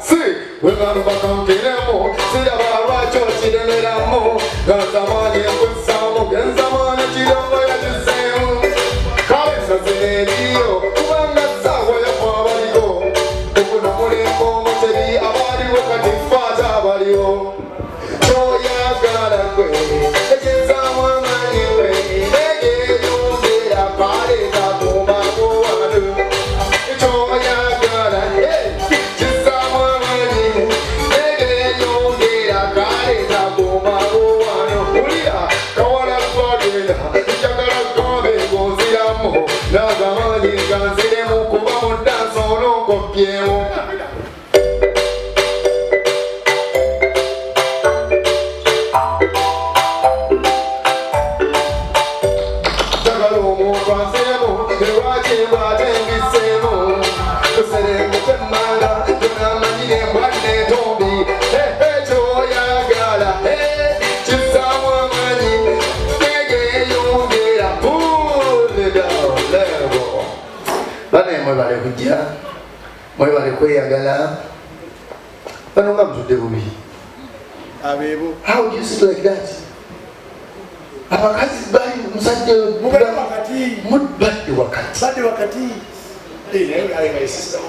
si wegamba kankiremu sirabalwakyo kiremeremu gazamani ekusamu genzamani kirongo yagiseemu kalesazineriyo kubanga sawa yakwabaliyo okuno mulingo omuteri abaliwo kati faata abaliwo kyoyagala gwe ekizamu amanyi gwe negeyongera kaleta kumakuwanu kyoyagala kizamu amanyi negeyongera kaleta kumakuwanu ulira kawala twagenda njagala gombe ngonziramu nagamanyi ganziremu kuba mu dansi olongobyemu mwebale kujja mwebale kweyagala bano nga mutudde bubi abebo. How do you sit like that? Abakazi bali musajja mudbadde wakati Badde wakati. Naye ali my sister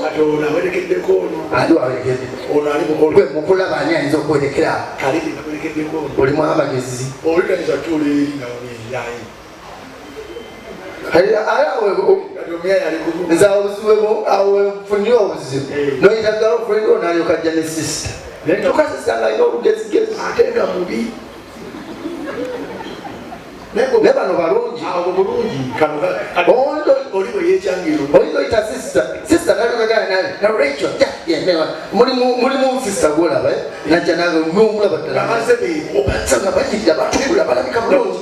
ate ono awerekeddeko ono. ali wawerekedde Ono ali mukolo. gwe mukulaba ani ayinza okwerekera Kalidi nawerekeddeko ono. olimu amagezi Olutayinza tuula eri nga yayi. nze obuzibu awe nfunire obuzibu noyita girlfriend ono alyoka ajja ne sister tukasisa nga alina olugezigezi Ate nga mubi. ne bano balungi Awo bulungi. Oli bwe yeekyangira. oyinza oyita sister nalokagana naye na Rachel mulimu sister gwolaba najja nawe nomulaba ddala obasanga banyirira batubula balabika bulungi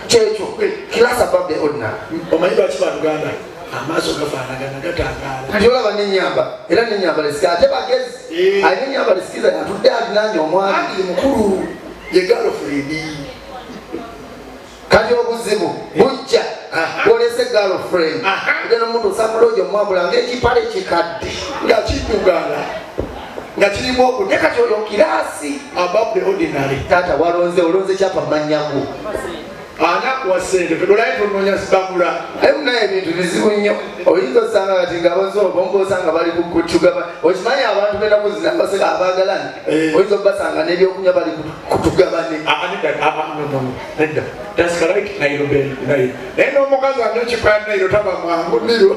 kyekyo class above the ordinary. Omanyi lwaki baluganda amaaso gafaanagana gatangaala. kati olaba nenyamba era nenyamba lesika ate bagezi alina enyamba lesikiza atudde alinanya omwami Andi mukulu ye girlfriend. kati obuzibu bujja olese girlfriend ogenda omuntu osamuloojo omwabula ngaekipale kikadde nga kiddugala nga kirimu ne kati oyo kiraasi above the ordinary. taata walonze olonze kyapa manyago Anakuwa sente todolayo tonoonya sibagula. aye munaye ebintu bizibu nnyo oyinza osanga kati nga bazooba osanga bali kutugaba okimanyi abantu benaku zina baseka abaagalani oyinza obasanga n'ebyokunywa bali kutugabane nedda tasikalit nairo naye n'omukazi anywa kikwaya nairo taba mwangu niro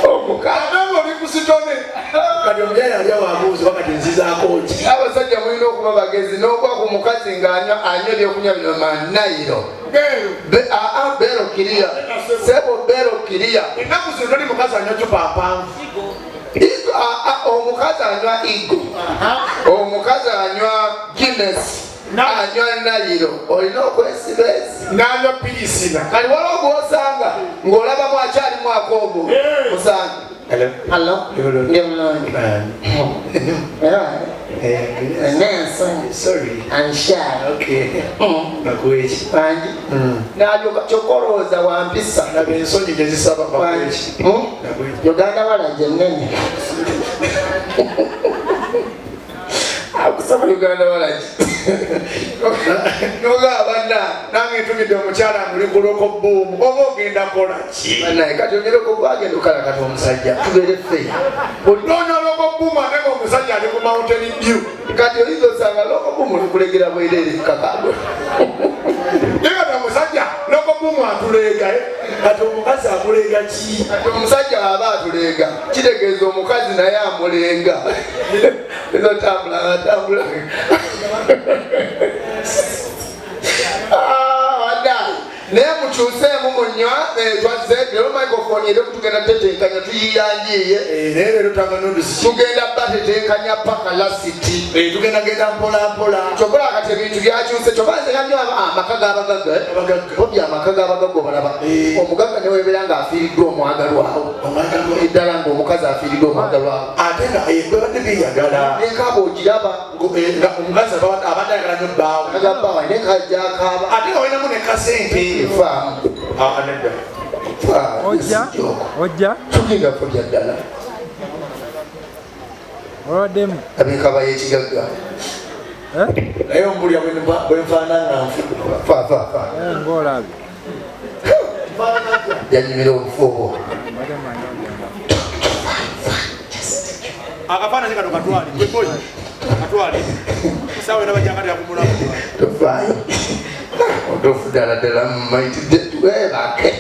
omukadanga oli kusitone kati omulyali alya wabuuzi wakati nzizaako ki. abasajja mulina okuba bagezi n'ogwa ku mukazi ng'anywa ebyokunywa bino manayiro beero kiriya sebo beero kiriya ennaku zino toli mukazi anywa cupampanvu. omukazi anywa igo omukazi anywa Guinness anywa nayiro olina okwesiba ezi n'anywa pirisina. kati waliwo gwosanga ng'olabamu akyalimu akoogo musanga hello ndi mulungi Sorry. and shy Okay. Nakweki. bangi n'alyoka kyokolooza wampisa Naba ensonyi gye zisaba bakweki. Nakweki. Uganda walanje nnene akusaba Uganda walanje Nogaba nange ntumidde omukyala nguli ku loko bbomu oba ogenda kola ki? naye kati ogereko gwagenda okalakata omusajja tubeere ffe Noonya loko bbomu ate ng'omusajja ali ku Mountain Dew. kati oyinza osanga loko bumu lukulegera bwereere kakago Naye kati omusajja loko bbomu atuleega kati omukazi amuleega ki? kati omusajja aba atulenga kitegeeza omukazi naye amulenga ezo tambula naye mukyuseemu munywa twazze lero microphone eri okutugenda tetenkanya tuyiyanjiye Naye leero tanga noodles. tugenda batetenkanya paka lasiti Tugenda mpola mpola. kyokola kati ebintu byakyuse kyobanze kanyo amaka g'abagagga obya amaka g'abagagga obalaba omugagga newebeera ng'afiiriddwa omwagalwawo eddala ng'omukazi afiiriddwa omwagalwawo Ate nga ebadde biyagala. nekaaba ogiraba Nga omukazi abadde ayagala nnyo bbaawe. agabbawa nekajja akaaba Ate nga walinamu ne kasente. efaamu Nedda. ojja tukinga fulya ddala owaddemu abekaba y'ekigagga naye ombulya bwenfaananga nfufa ng'olabye yanyumira obufuubo akafaananyi kano katwali kweboyi katwali sawe nabajakatira kumulamu tofaayo otofu ddala ddala mumaitidde tuwebake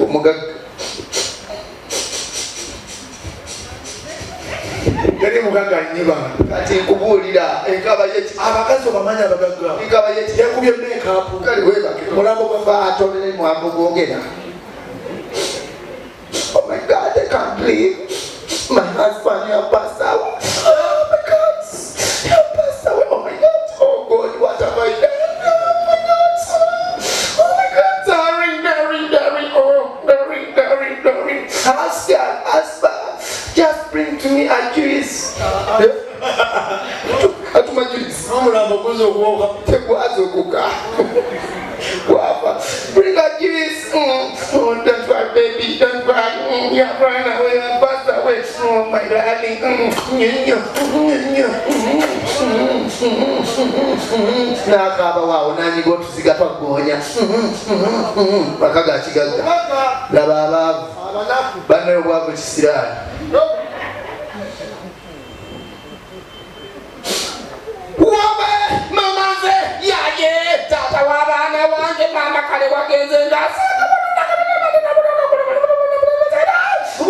omugagga yali mugagga nyiba kati nkubuulira enkaba yeti abakazi obamanya abagagga enkaba yeti yakubye mekapu kale webake mulambo gwa atonere mwango gwogera. Oh my God, I can't believe my husband, you passed away. Oh my God, you passed away. Oh my God, oh God, what have I done? Oh my God, oh my God, darling, oh, darling. Husband, just bring to me a juice. Atuma juice. omulambo guzokuwoka Tegwazokuka. Bring a juice. Oh, don't cry, baby. Don't cry. You're crying away. I passed away. Oh, my darling. Nakaba wao nani go tusiga twagonya. Bakaga kigaga. Laba abavu. Banne obwavu kisirani. Wabe mama ze yaye tata wabana wange mama kale wagenze ngasanga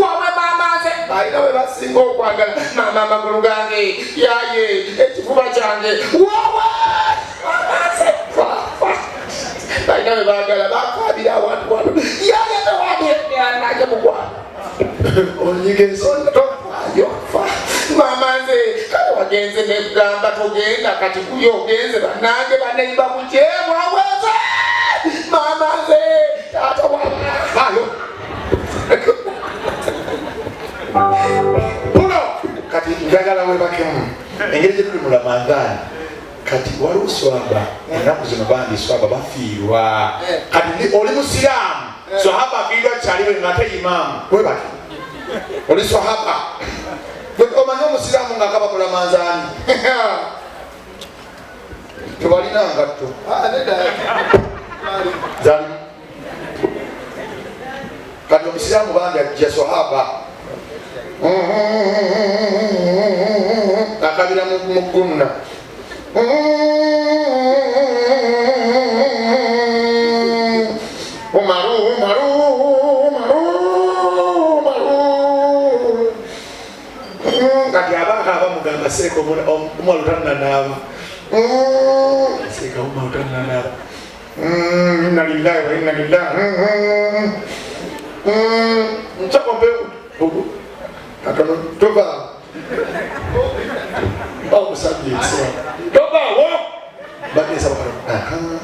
wabe mama ze baina we basinga okwagala mama amagulu gange yaye ekifuba kyange wawe mama ze baina we bagala bakabira abantu wano yaye tewabire anaje mugwana onyigezi yofa mama ze kale wagenze negamba togenda kati kuyo ogenze banange baneiba kukyebwa weze mama ze tata wabayo puno kati njagala webakemu engeri gyetuli mu Ramadhan kati waliwo swaba ennaku zino bandi swaba bafiirwa kati oli musiraamu swahaba afiirwa kyaliwe ngate imaamu webake oli swahaba omanye omusiraamu ngaakaba mu Ramadhan tebalina ngatto zalimu kati omusiraamu bandi ajja swahaba akabira mu gunna kati abanga abamugamba seeka omwala otananaaba seeka omwala otananaaba inna lillahi wa inna lillahi nsakompe katono tova bamusabye ekisa tovaawo bagesa bakalo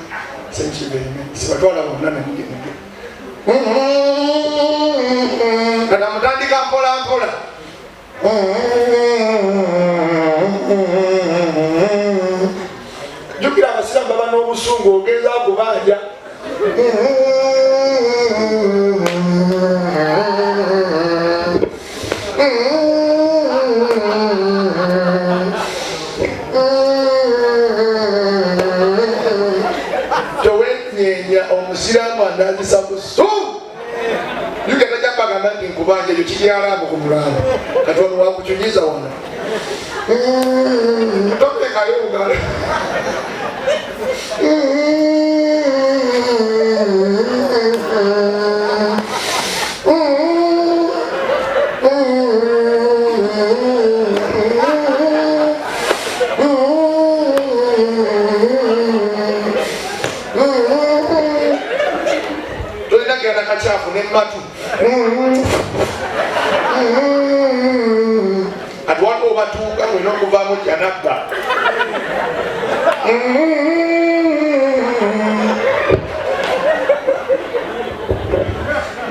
senkibene sibatwala bonna nange kati amutandika mpola mpola jukira abasiramu baba n'obusungu ogeza kubanja towenyenya omusiramu andazisa busungu yugenda jambagamba nti nkubanja ekyo kiryalamu ku mulambo kati ono wakucunyiza wona totekayo ugala tolina genda kacyafu nematu ati waliwo obatuuka wena okuvaamu janabba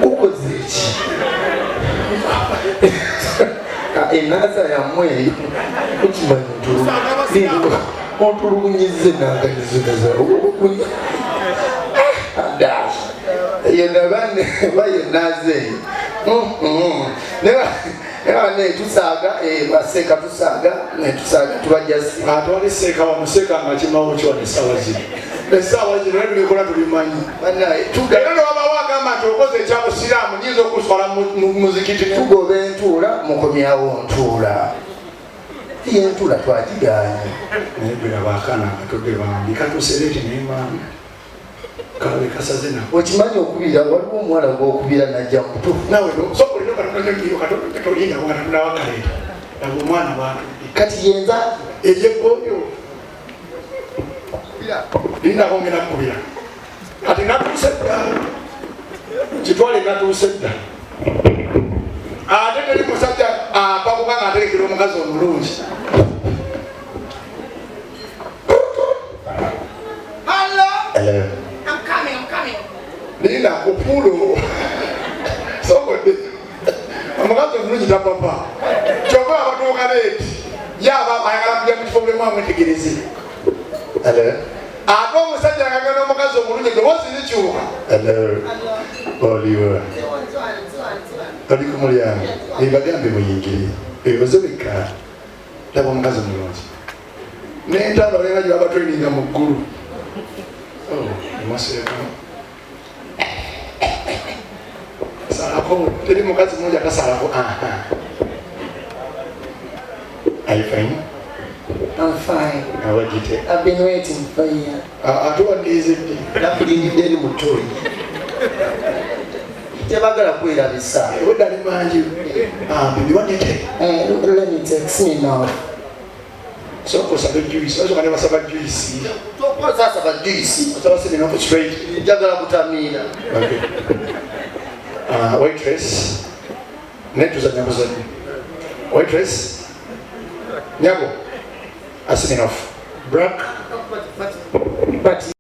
gukoze eki enasa yammwe eyo ukimanyi otulunyize nanganizonaza yenda bane bayenaze ne tusaga baseka tusaga ne tusaga tubajasi atwali seka wa museka ngachimawo chwa ne sawazi ndio kuna tulimanyi bana tugano abawaga matokoze cha musiramu nizo kuswala muzikiti tugobe ntula mukomyawo ntula ntula twakiganye nebira bakana batode bambi katusereti n'imana kawe kasazena okimanyi okubira waliwo omwana gw'okubira najja mutufu nawe sokolino katono katolinga mwana tunawakale nabo mwana bantu kati yenza ebyekkoyo linda kongera kubira kati natusedda kitwale natusedda ate teri musajja pakubanga aterekera omukazi omulungi hello I'm coming. Linda kupulo somebody omukazi omulungi tapapa kyova abatuuka leeti yaba ayagala kujja mu kifo bulemu amwetegereze hello ate omusajja agagana omukazi omulungi ddoboozi likyuka oliwa oli ku mulyango ebagambe muyingire ebaze beka laba omukazi omulungi n'entalo olena gye babatreninga mu ggulu maseka salako teri mukazi mulungi atasalako Are you fine? I'm fine. How did you take? I've been waiting for you. I don't need it. Napulingidde eri mutoyi. Tebagala kwerabisa. What are you manji? Baby, what did you take? Let me text me now. So for some juice, also I never saw juice. Sasa ba juice. So I said enough straight. Njagala kutamira. Okay. Waitress. Netu za nyambo zani. Waitress. Nyabo. I said enough. Black. But